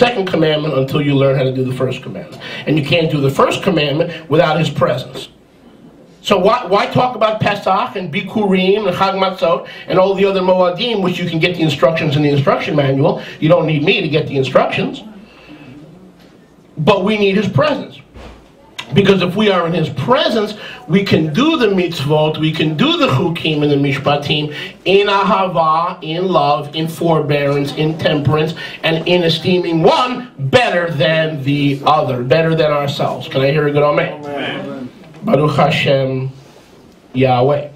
second commandment until you learn how to do the first commandment. And you can't do the first commandment without his presence. So why talk about Pesach and Bikurim and Chag Matzot and all the other Moadim, which you can get the instructions in the instruction manual? You don't need me to get the instructions. But we need his presence. Because if we are in his presence, we can do the mitzvot, we can do the chukim and the mishpatim in ahava, in love, in forbearance, in temperance, and in esteeming one better than the other, better than ourselves. Can I hear a good amen? Amen. Baruch Hashem Yahweh.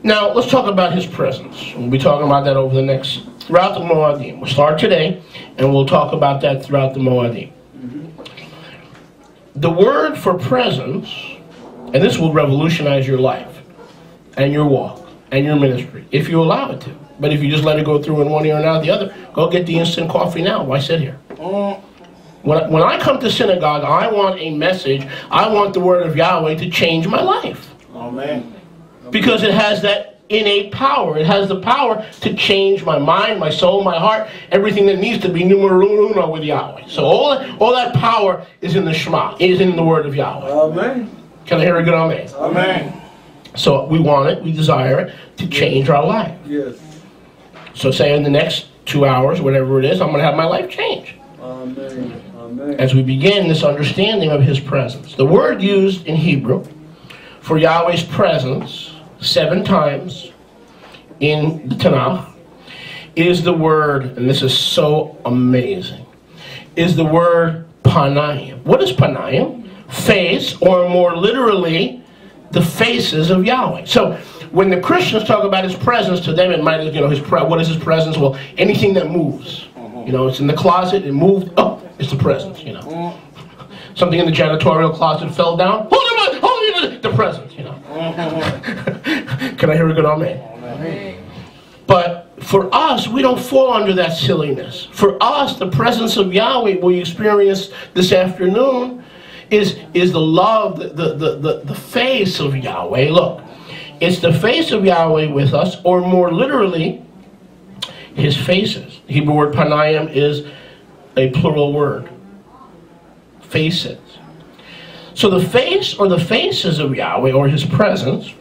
Now, let's talk about his presence. We'll be talking about that throughout the Moadim. We'll start today, and we'll talk about that throughout the Moadim. The word for presence, and this will revolutionize your life, and your walk, and your ministry, if you allow it to. But if you just let it go through in one ear and out the other, go get the instant coffee now. Why sit here? When I come to synagogue, I want a message. I want the word of Yahweh to change my life. Amen. Because it has that innate power. It has the power to change my mind, my soul, my heart, everything that needs to be numero uno with Yahweh. So all that power is in the Shema, is in the word of Yahweh. Amen. Can I hear a good amen? Amen. So we want it, we desire it to change our life. Yes. So say in the next 2 hours, whatever it is, I'm going to have my life change. Amen. As we begin this understanding of his presence. The word used in Hebrew for Yahweh's presence 7 times in the Tanakh is the word, and this is so amazing, is the word panayim. What is panayim? Face, or more literally, the faces of Yahweh. So when the Christians talk about his presence, to them it might, what is his presence? Well, anything that moves. It's in the closet, it moved, it's the presence, Something in the janitorial closet fell down, the presence, Can I hear a good amen? Amen? But for us, we don't fall under that silliness. For us, the presence of Yahweh we experience this afternoon is the love, the face of Yahweh. Look, it's the face of Yahweh with us, or more literally, his faces. The Hebrew word panayim is a plural word. Faces. So the face or the faces of Yahweh, or his presence,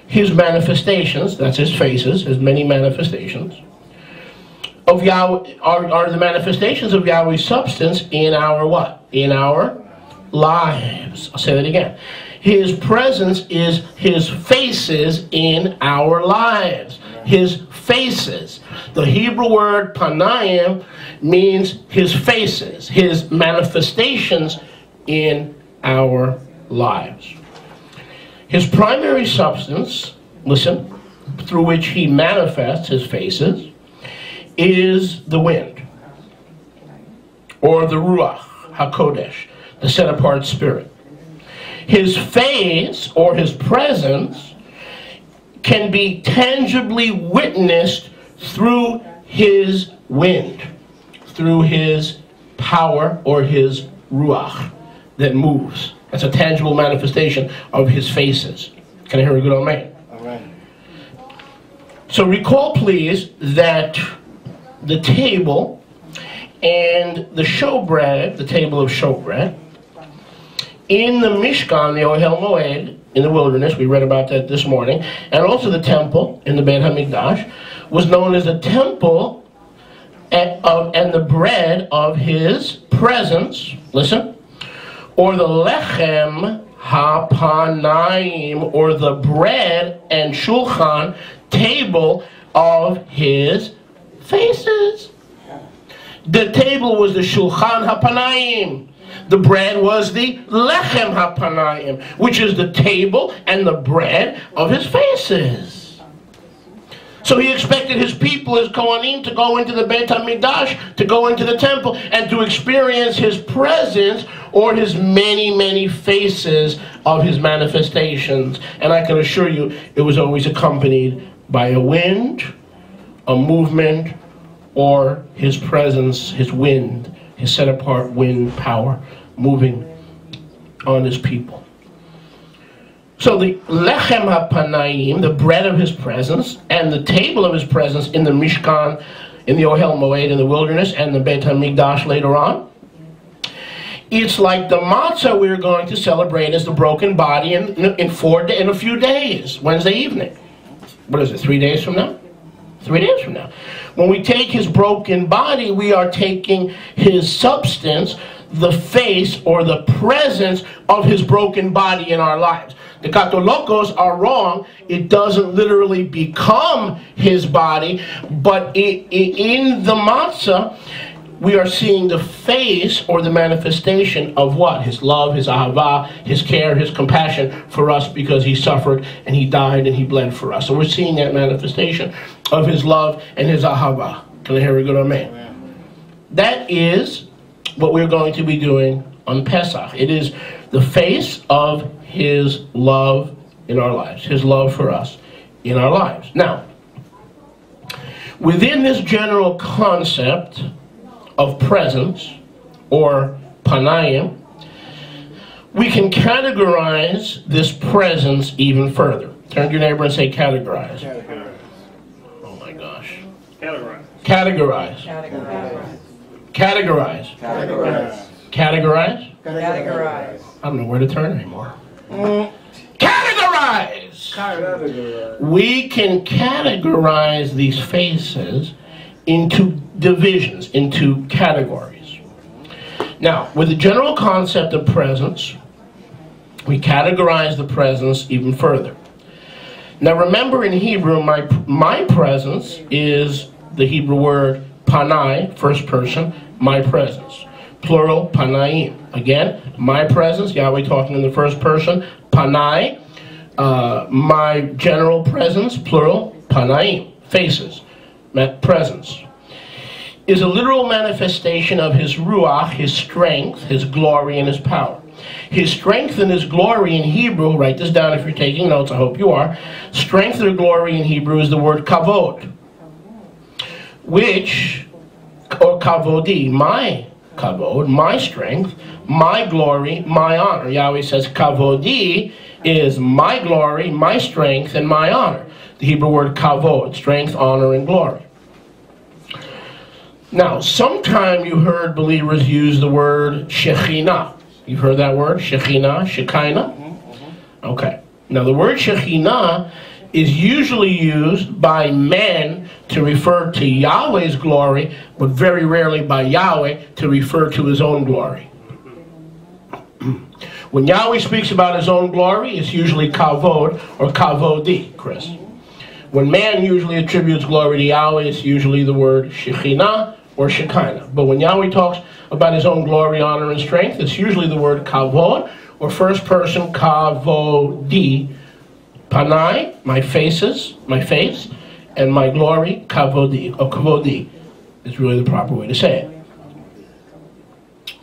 his manifestations, that's his faces, his many manifestations, of Yahweh are the manifestations of Yahweh's substance in our what? In our lives. I'll say that again. His presence is his faces in our lives. His faces. The Hebrew word panayim means his faces, his manifestations in our lives. His primary substance, listen, through which he manifests his faces, is the wind, or the Ruach HaKodesh, the set-apart spirit. His face, or his presence, can be tangibly witnessed through his wind, through his power, or his Ruach that moves. That's a tangible manifestation of his faces. Can I hear a good amen? Amen. So recall, please, that the table and the showbread, the table of showbread, in the Mishkan, the Ohel Moed, in the wilderness, we read about that this morning, and also the temple in the Beit HaMikdash, was known as the temple and the bread of his presence, listen, or the lechem hapanayim, or the bread and shulchan, table of his faces. The table was the shulchan hapanayim. The bread was the lechem hapanayim, which is the table and the bread of his faces. So he expected his people, his Kohanim, to go into the Beit HaMikdash, to go into the temple, and to experience his presence, or his many, many faces of his manifestations. And I can assure you, it was always accompanied by a wind, a movement, or his presence, his wind, his set-apart wind power moving on his people. So the lechem hapanayim, the bread of his presence, and the table of his presence in the Mishkan in the Ohel Moed in the wilderness and the Beit HaMikdash later on. It's like the matzah we're going to celebrate as the broken body in a few days, Wednesday evening. What is it, 3 days from now? 3 days from now. When we take his broken body, we are taking his substance, the face or the presence of his broken body in our lives. The Catholicos are wrong. It doesn't literally become his body, but in the matzah, we are seeing the face or the manifestation of what? His love, his ahava, his care, his compassion for us, because he suffered and he died and he bled for us. So we're seeing that manifestation of his love and his ahava. Can I hear a good amen? Amen. That is what we're going to be doing on Pesach. It is the face of his love in our lives, his love for us in our lives. Now, within this general concept of presence, or panayim, we can categorize this presence even further. Turn to your neighbor and say categorize. Categorize. Oh my gosh. Categorize. Categorize. Categorize. Categorize. Categorize. Categorize? Categorize. I don't know where to turn anymore. Categorize! Categorize. We can categorize these faces into divisions, into categories. Now, with the general concept of presence, we categorize the presence even further. Now remember, in Hebrew, my presence is the Hebrew word panai, first person, my presence. Plural, panaim. Again, my presence, Yahweh talking in the first person, panai. My general presence, plural, panaim, faces, presence, is a literal manifestation of his ruach, his strength, his glory, and his power. His strength and his glory in Hebrew, write this down if you're taking notes, I hope you are. Strength or glory in Hebrew is the word kavod, which, or kavodi, my kavod, my strength, my glory, my honor. Yahweh says kavodi is my glory, my strength, and my honor. The Hebrew word kavod, strength, honor, and glory. Now, sometime you heard believers use the word Shekhinah. You've heard that word? Shekhinah, Shekinah? Okay. Now, the word Shekhinah is usually used by men to refer to Yahweh's glory, but very rarely by Yahweh to refer to his own glory. When Yahweh speaks about his own glory, it's usually kavod or kavodi, Chris. When man usually attributes glory to Yahweh, it's usually the word Shekhinah or Shekinah. But when Yahweh talks about his own glory, honor, and strength, it's usually the word kavod, or first person kavodi. Panai, my faces, my face, and my glory, kavodi, or kavodi, is really the proper way to say it.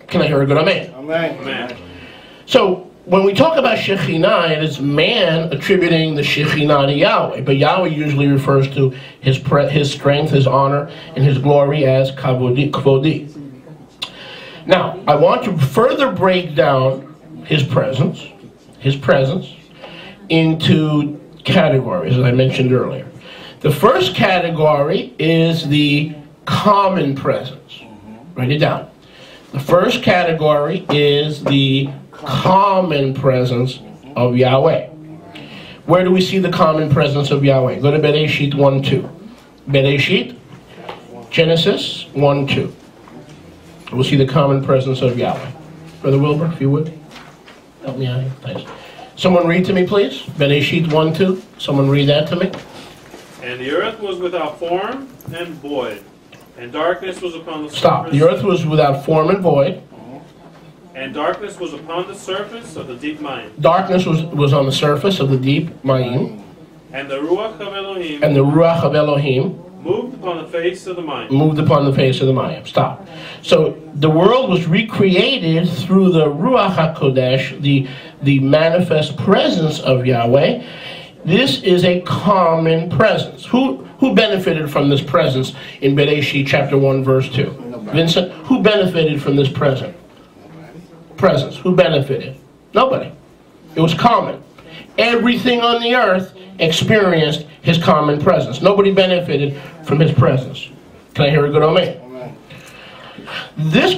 Can I hear a good amen? Amen. Amen. So, when we talk about Shekhinah, it is man attributing the Shekhinah to Yahweh, but Yahweh usually refers to his strength, his honor, and his glory as kavodi. Now, I want to further break down his presence into categories, as I mentioned earlier. The first category is the common presence. Write it down. The first category is the common presence of Yahweh. Where do we see the common presence of Yahweh? Go to Bereshit 1:2. Bereshit, Genesis 1:2. We'll see the common presence of Yahweh. Brother Wilbur, if you would, help me out here. Thanks. Someone read to me, please. Bereshit 1:2. Someone read that to me. And the earth was without form and void, and darkness was upon the surface. Stop. The earth was without form and void. And darkness was upon the surface of the deep mine. Darkness was on the surface of the deep Mayim. And the Ruach of Elohim. And the Ruach of Elohim moved upon the face of the Mayim. Moved upon the face of the Mayim. Stop. So the world was recreated through the Ruach HaKodesh, the manifest presence of Yahweh. This is a common presence. Who benefited from this presence in Bereshit chapter 1 verse 2? Vincent, who benefited from this presence? Who benefited? Nobody. It was common. Everything on the earth experienced his common presence. Nobody benefited from his presence. Can I hear a good amen? Amen. This